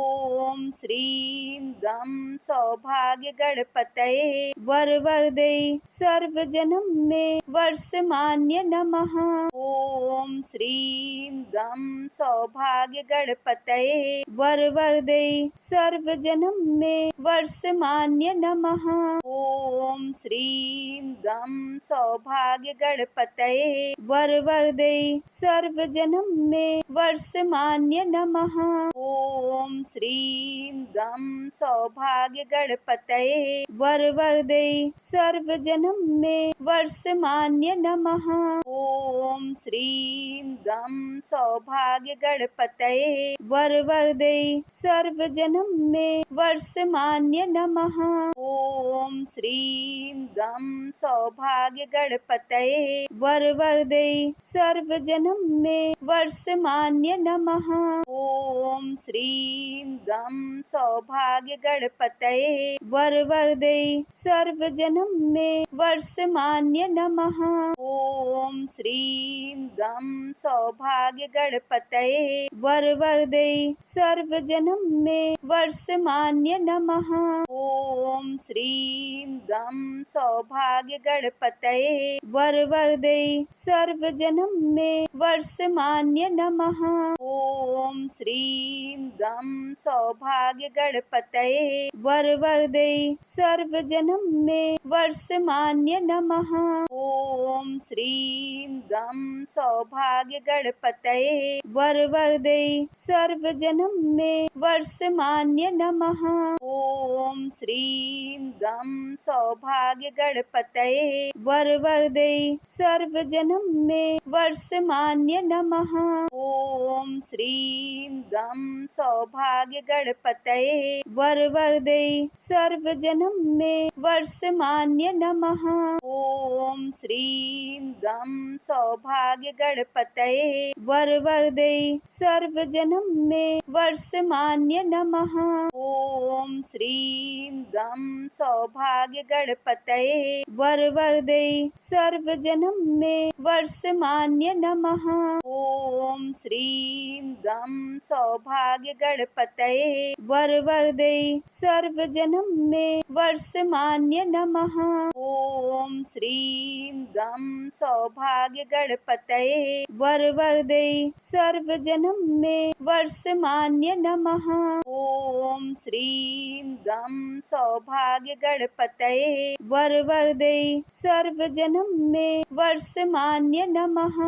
ओम श्रीं गं सौभाग्य गणपतये वर वरदे सर्व जन्म में वर्षमान्य नमः। ओम श्रीं गं सौभाग्य गणपतये वर वरदे सर्व जन्म में वर्षमान्य नमः। ओम श्रीं गं सौभाग्य गणपतये वर वरदे सर्व जन्म में वर्षमान्य नमः। ओम श्रीं गं सौभाग्य गणपतये वर वरदे सर्व जन्म में वर्षमान्य नमः। ओम श्रीं गं सौभाग्य गणपतये वर वरदे सर्व जन्म में वर्षमान्य नमः। ओम श्रीं गं सौभाग्य गणपतये वरदे सर्वजनं मे वर्षमान्य नमः। ॐ श्रीं गं सौभाग्य गणपतये वरदे सर्वजनं मे वर्षमान्य नमः। ॐ श्रीं गं सौभाग्य गणपतये वरदे सर्वजनं मे वर्षमान्य नमः। ॐ श्रीं गं सौभाग्य गणपतये वरदे सर्वजनं मे वर्षमान्य नमः। ॐ श्रीं गं सौभाग्य गणपतये वरदे सर्वजनं मे वर्षमान्य नमः। ॐ श्रीं गं सौभाग्य गणपतये वरदे सर्वजनं मे वर्षमान्य नमः। ॐ श्रीं गं सौभाग्य गणपतये वरदे सर्वजनं मे वर्षमान्य नमः। ॐ श्रीं गं सौभाग्य गणपतये वरदे सर्वजनं मे वर्षमान्य नमः। ॐ श्रीं गं सौभाग्य गणपतये वरदे सर्वजनं मे वर्षमान्य नमः। ॐ श्रीं गं सौभाग्य गणपतये वरदे सर्वजनं मे वर्षमान्य नमः। ॐ श्रीं गं सौभाग्य गणपतये वरदे सर्वजनं मे वर्षमान्य नमः। ॐ श्रीं गं सौभाग्य गणपतये वरदे सर्वजनं मे वर्षमान्य नमः। ॐ श्रीं गं सौभाग्य गणपतये वरदे सर्वजनं मे वर्षमान्य नमः।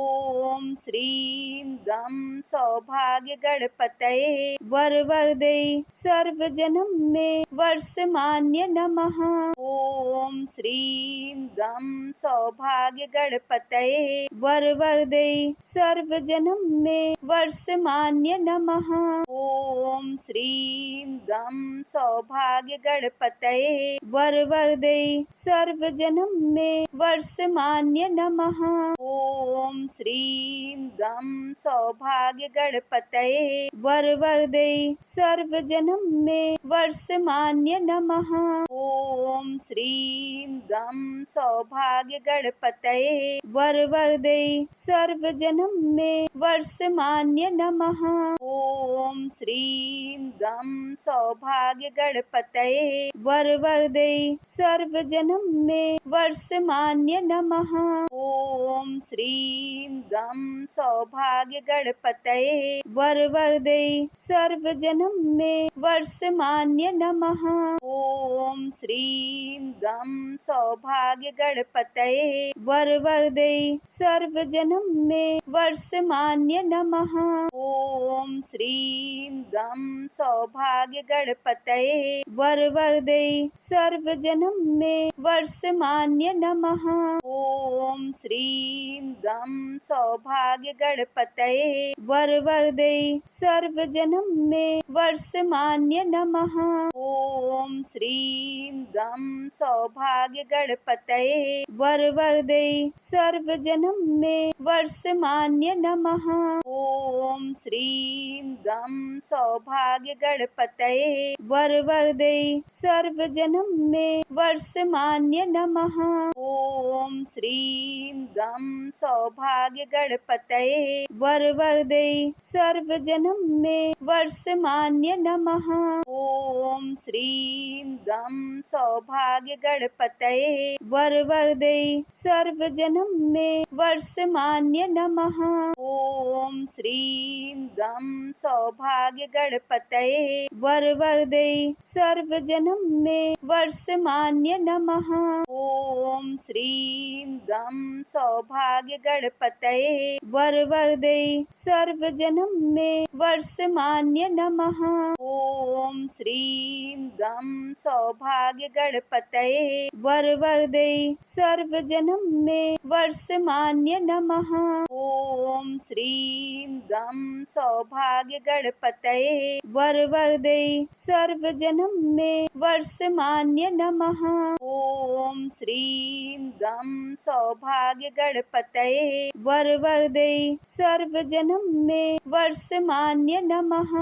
ॐ श्रीं गं सौभाग्य गणपतये वरदे सर्वजनं मे वर्षमान्य नमः। ॐ श्रीं गं सौभाग्य गणपतये वरदे सर्वजनं मे वर्षमान्य नमः। ॐ श्रीं गं सौभाग्य गणपतये वरदे सर्वजनं मे वर्षमान्य नमः। ॐ श्रीं गं सौभाग्य गणपतये वरदे सर्वजनं मे वर्षमान्य नमः। ॐ श्रीं गं सौभाग्य गणपतये वरदे सर्वजनं मे वर्षमान्य नमः। ॐ श्रीं गं सौभाग्य गणपतये वरदे सर्वजनं मे वर्षमान्य नमः। ॐ श्रीं गं सौभाग्य गणपतये वरदे सर्वजनं मे वर्षमान्य नमः। ॐ श्रीं गं सौभाग्य गणपतये वरदे सर्वजनं मे वर्षमान्य नमः। ॐ श्रीं गं सौभाग्य गणपतये वरदे सर्वजनं मे वर्षमान्य नमः। ॐ श्रीं गं सौभाग्य गणपतये वरदे सर्वजनं मे वर्षमान्य नमः। ॐ श्रीं गं सौभाग्य गणपतये वरदे सर्वजनं मे वर्षमान्य नमः। ॐ श्रीं गं सौभाग्य गणपतये वरदे सर्वजनं मे वर्षमान्य नमः। ॐ श्रीं गं सौभाग्य गणपतये वरदे सर्वजनं मे वर्षमान्य नमः। ॐ श्रीं गं सौभाग्य गणपतये वरदे सर्वजनं मे वर्षमान्य नमः। ॐ श्रीं गं सौभाग्य गणपतये वरदे सर्वजनं मे वर्षमान्य नमः। ॐ श्रीं गं सौभाग्य गणपतये वरदे सर्वजनं मे वर्षमान्य नमः। ॐ श्रीं गं सौभाग्य गणपतये वरदे सर्वजनं मे वर्षमान्य नमः। ॐ श्रीं गं सौभाग्य गणपतये वरवरदे सर्वजनं मे वर्षमान्य नमः। ॐ श्रीं गं सौभाग्य गणपतये वरवरदे सर्वजनं मे वर्षमान्य नमः।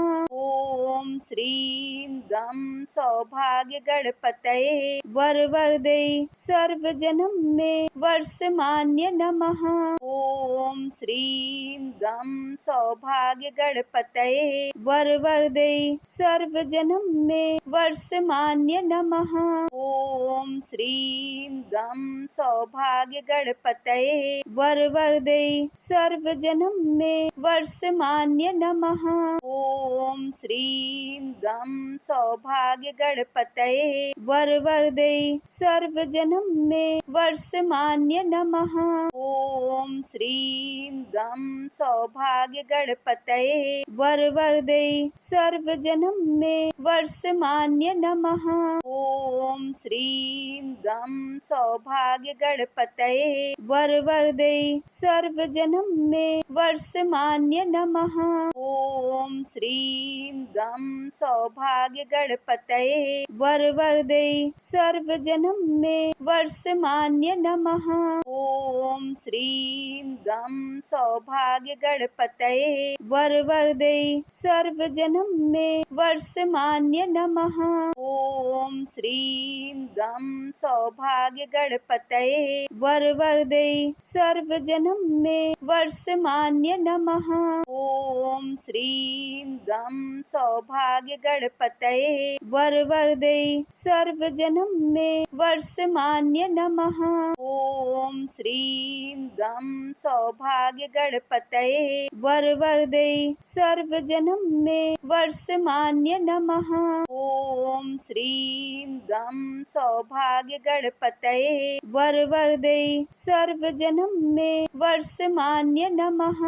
ॐ श्रीं गं सौभाग्य गणपतये वरवरदे सर्वजनं मे वर्षमान्य नमः। ॐ श्रीं गं सौभाग्य गणपतये वरवरदे सर्वजनं मे वर्षमान्य नमः। ॐ श्रीं गं सौभाग्य गणपतये वरवरदे सर्वजनं मे वर्षमान्य नमः। ॐ श्रीं गं सौभाग्य गणपतये वरवरदे सर्वजनं मे वर्षमान्य नमः। ॐ श्रीं गं सौभाग्य गणपतये वरवरदे सर्वजनं मे वर्षमान्य नमः। ॐ श्रीं गं सौभाग्य गणपतये वरवरदे सर्वजनं मे वर्षमान्य नमः। ॐ श्रीं गं सौभाग्य गणपतये वरवरदे सर्वजनं मे वर्षमान्य नमः। ॐ श्रीं गं सौभाग्य गणपतये वरवरदे सर्वजनं मे वर्षमान्य नमः। ॐ श्रीं गं सौभाग्य गणपतये वरवरदे सर्वजनं मे वर्षमान्य नमः। ॐ श्रीं गं सौभाग्य गणपतये वरवरदे सर्वजनं मे वर्षमान्य नमः। ॐ श्रीं गं सौभाग्य गणपतये वरवरदे सर्वजनं मे वर्षमान्य नमः। ॐ श्रीं गं सौभाग्य गणपतये वरवरदे सर्वजनं मे वर्षमान्य नमः।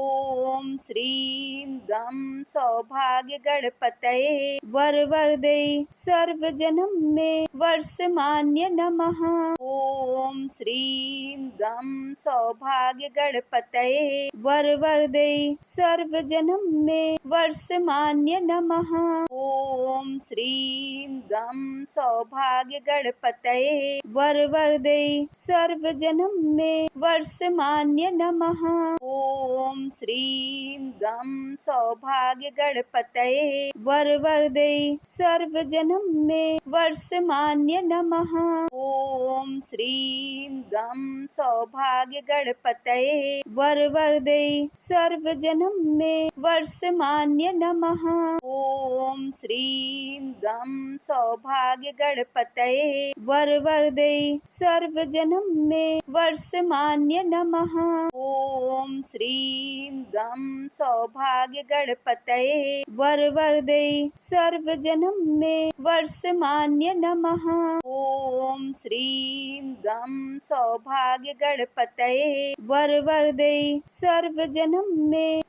ॐ श्रीं गं सौभाग्य गणपतये वरवरदे सर्वजनं मे वर्षमान्य नमः। ॐ श्रीं गं सौभाग्य गणपतये वरवरदे सर्वजनं मे वर्षमान्य नमः। ॐ श्रीं गं सौभाग्य गणपतये वरवरदे सर्वजनं मे वर्षमान्य नमः। ॐ श्रीं गं सौभाग्य गणपतये वरवरदे सर्वजनं मे वर्षमान्य नमः। ॐ श्रीं गं सौभाग्य गणपतये वरवरदे सर्वजनं मे वर्षमान्य नमः। ॐ श्रीं गं सौभाग्य गणपतये वरवरदे सर्वजनं मे वर्षमान्य नमः। ॐ श्रीं गं सौभाग्य गणपतये वरवरदे सर्वजनं मे वर्षमान्य नमः। ॐ श्रीं गं सौभाग्य गणपतये वरवरदे सर्वजनं मे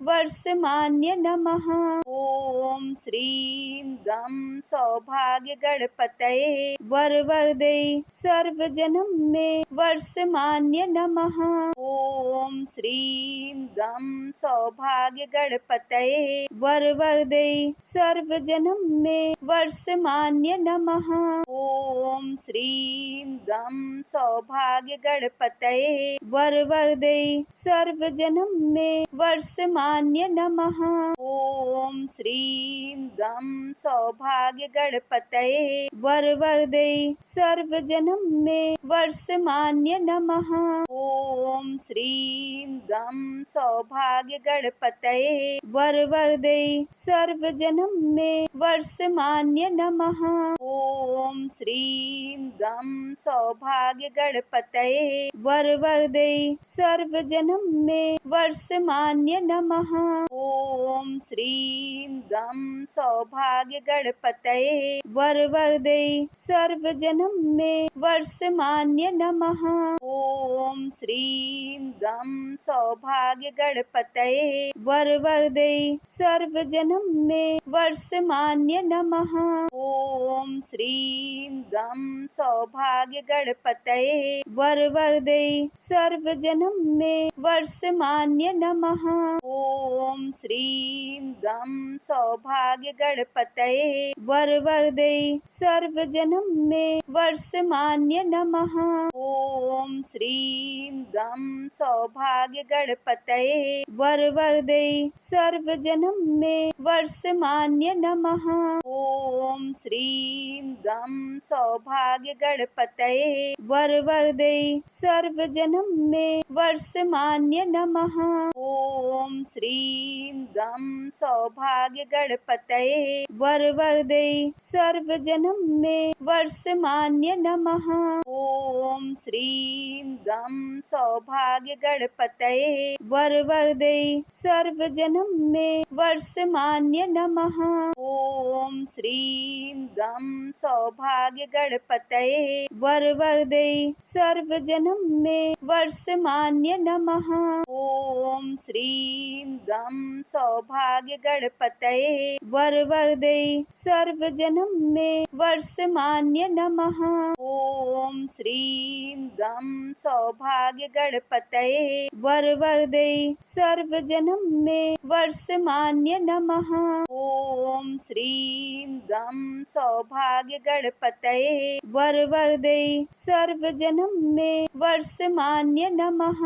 वर्षमान्य नमः। ॐ श्रीं गं सौभाग्य गणपतये वरवरदे सर्वजनं मे वर्षमान्य नमः। ॐ श्रीं गं सौभाग्य गणपतये वरवरदे सर्वजनं मे वर्षमान्य नमः। ॐ श्रीं गं सौभाग्य गणपतये वरवरदे सर्वजनं मे वर्षमान्य नमः। ॐ श्रीं गं सौभाग्य गणपतये वरवरदे सर्वजनं मे वर्षमान्य नमः। ॐ श्रीं गं सौभाग्य गणपतये वरवरदे सर्वजनं मे वर्षमान्य नमः। ॐ श्रीं गं सौभाग्य गणपतये वरवरदे सर्वजनं मे वर्षमान्य नमः। ॐ श्रीं गं सौभाग्य गणपतये वरवरदे सर्वजनं मे वर्षमान्य नमः। ॐ श्रीं गं सौभाग्य गणपतये वरवरदे सर्वजनं मे वर्षमान्य नमः। ॐ श्रीं गं सौभाग्य गणपतये वरवरदे सर्वजनं मे वर्षमान्य नमः। ओम श्रीं गं सौभाग्यगणपतये वरवरदे सर्वजनं मे वर्षमान्य नमः। ओम श्रीं गं सौभाग्यगणपतये वरवरदे सर्वजनं मे वर्षमान्य नमः। ओम श्रीं गं सौभाग्यगणपतये वरवरदे सर्वजनं मे वर्षमान्य नमः। ओम श्रीं गं सौभाग्यगणपतये वरवरदे सर्वजनं मे वर्षमान्य नमः। ओम श्रीं गं सौभाग्यगणपतये वरवरदे सर्वजनं मे वर्षमान्य नमः। ओम श्रीं गं सौभाग्यगणपतये वरवरदे सर्वजनं मे वर्षमान्य नमः। ओम श्रीं गं सौभाग्यगणपतये वरवरदे सर्वजनं मे वर्षमान्य नमः। ओम श्रीं गं सौभाग्यगणपतये वरवरदे सर्वजनं मे वर्षमान्य नमः। ओम श्रीं गं सौभाग्यगणपतये वरवरदे सर्वजनं मे वर्षमान्य नमः।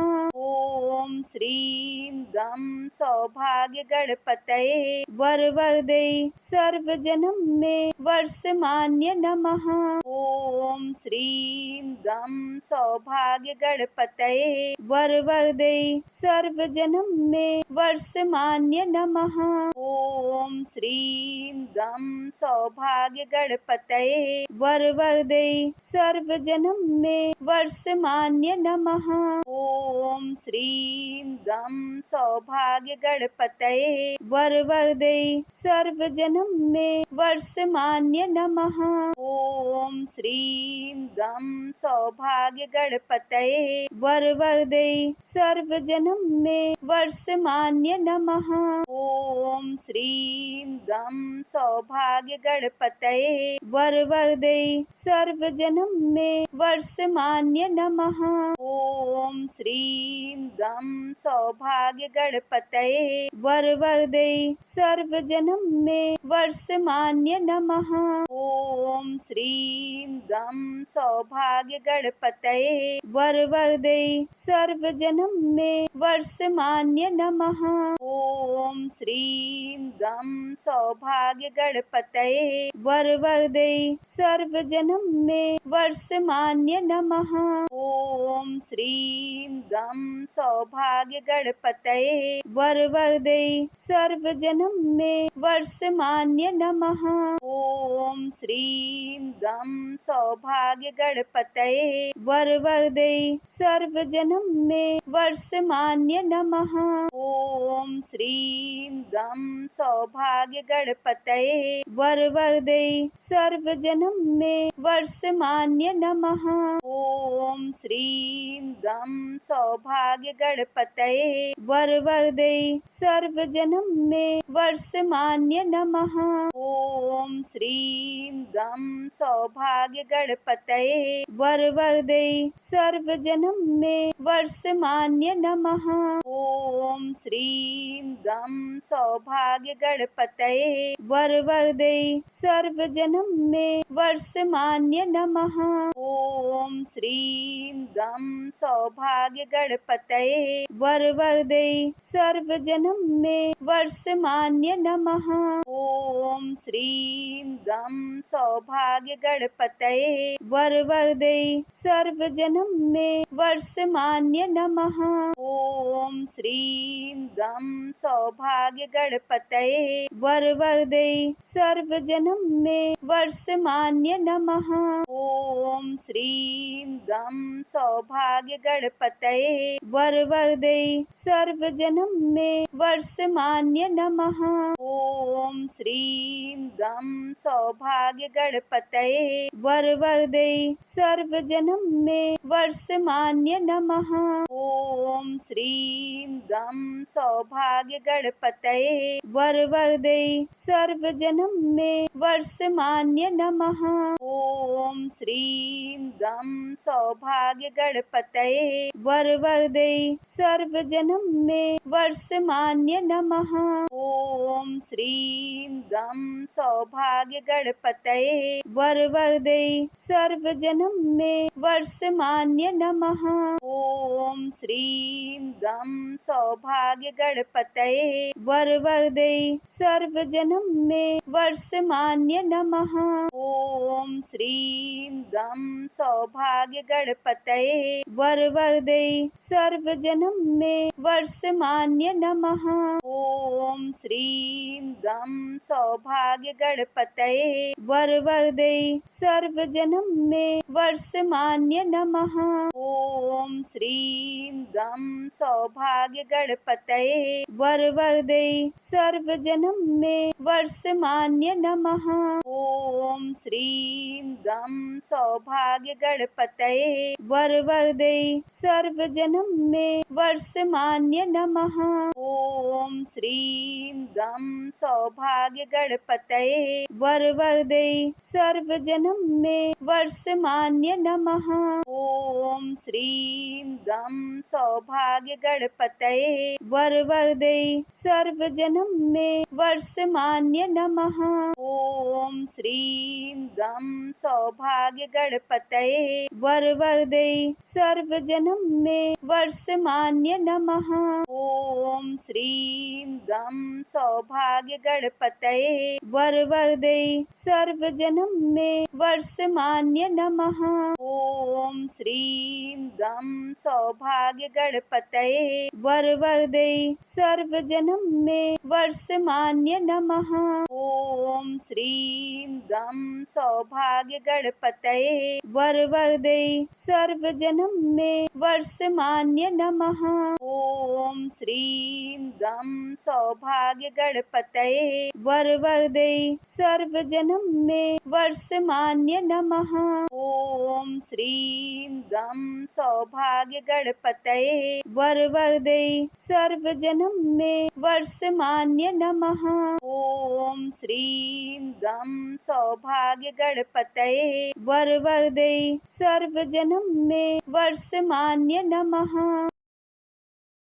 ओम श्रीं गं सौभाग्यगणपतये वरवरदे सर्वजनं मे वर्षमान्य नमः। ओम श्रीं गं सौभाग्यगणपतये वरवरदे सर्वजनं मे वर्षमान्य नमः। ओम श्रीं गं सौभाग्यगणपतये वरवरदे सर्वजनं मे वर्षमान्य नमः। ओम श्रीं गं सौभाग्यगणपतये वरवरदे सर्वजनं मे वर्षमान्य नमः। ओम श्रीं गं सौभाग्यगणपतये वरवरदे सर्वजनं मे वर्षमान्य नमः। ओम श्रीं गं सौभाग्यगणपतये वरवरदे सर्वजनं मे वर्षमान्य नमः। ओम श्रीं गं सौभाग्यगणपतये वरवरदे सर्वजनं मे वर्षमान्य नमः। ओम श्रीं गं सौभाग्यगणपतये वरवरदे सर्वजनं मे वर्षमान्य नमः। ओम श्रीं गं सौभाग्यगणपतये वरवरदे सर्वजनं मे वर्षमान्य नमः। ओम श्रीं गं सौभाग्यगणपतये वरवरदे सर्वजनं मे वर्षमान्य नमः। ओम श्रीं गं सौभाग्यगणपतये वरवरदे सर्वजनं मे वर्षमान्य नमः। ओम श्रीं गं सौभाग्यगणपतये वरवरदे सर्वजनं मे वर्षमान्य नमः। ओम श्रीं गं सौभाग्यगणपतये वरवरदे सर्वजनं मे वर्षमान्य नमः। ओम श्रीं गं सौभाग्यगणपतये वरवरदे सर्वजनं मे वर्षमान्य नमः। ओम श्रीं गं सौभाग्यगणपतये वरवरदे सर्वजनं मे वर्षमान्य नमः। ओम श्रीं गं सौभाग्यगणपतये वरवरदे सर्वजनं मे वर्षमान्य नमः। ओम श्रीं गं सौभाग्यगणपतये वरवरदे सर्वजनं मे वर्षमान्य नमः। ओम श्रीं गं सौभाग्यगणपतये वरवरदे सर्वजनं मे वर्षमान्य नमः। ओम श्रीं गं सौभाग्यगणपतये वरवरदे सर्वजनं मे वर्षमान्य नमः। ओम श्रीं गं सौभाग्यगणपतये वरवरदे सर्वजनं मे वर्षमान्य नमः। ओम श्रीं गं सौभाग्य गणपतये वरदे सर्वजनं मे वर्षमान्य नमः। ओम श्रीं गं सौभाग्य गणपतये वरदे सर्वजनं मे वर्षमान्य नमः। ओम श्रीं गं सौभाग्य गणपतये वरदे सर्वजनं मे वर्षमान्य नमः। ओम श्रीं गं सौभाग्य गणपतये वरदे सर्वजनं मे वर्षमान्य नमः। ओम श्रीं गं सौभाग्य गणपतये वरदे सर्वजनं मे वर्षमान्य नमः। ओम श्रीं गं सौभाग्य गणपतये वरदे सर्वजनं मे वर्षमान्य नमः। ओम श्रीं गं सौभाग्य गणपतये वरदे सर्वजनं मे वर्षमान्य नमः। ओम श्रीं गं सौभाग्य गणपतये वरदे सर्वजनं मे वर्षमान्य नमः। ओम श्रीं गं सौभाग्य गणपतये वरदे सर्वजनं मे वर्षमान्य नमः। ओम श्रीं गं सौभाग्य गणपतये वरदे सर्वजनं मे वर्षमान्य नमः। ओम श्रीं गं सौभाग्य गणपतये वरदे सर्वजनं मे वर्षमान्य नमः। ओम श्रीं गं सौभाग्य गणपतये वरदे सर्वजनं मे वर्षमान्य नमः। ओम श्रीं गं सौभाग्य गणपतये वरदे सर्वजनं मे वर्षमान्य नमः। ओम श्रीं गं सौभाग्य गणपतये वरदे सर्वजनं मे वर्षमान्य नमः। ओम श्रीं गं सौभाग्य गणपतये वरदे सर्वजनं मे वर्षमान्य नमः। ओम श्रीं गं सौभाग्य गणपतये वरदे सर्वजनं मे वर्षमान्य नमः। ओम श्रीं गं सौभाग्य गणपतये वरदे सर्वजनं मे वर्षमान्य नमः।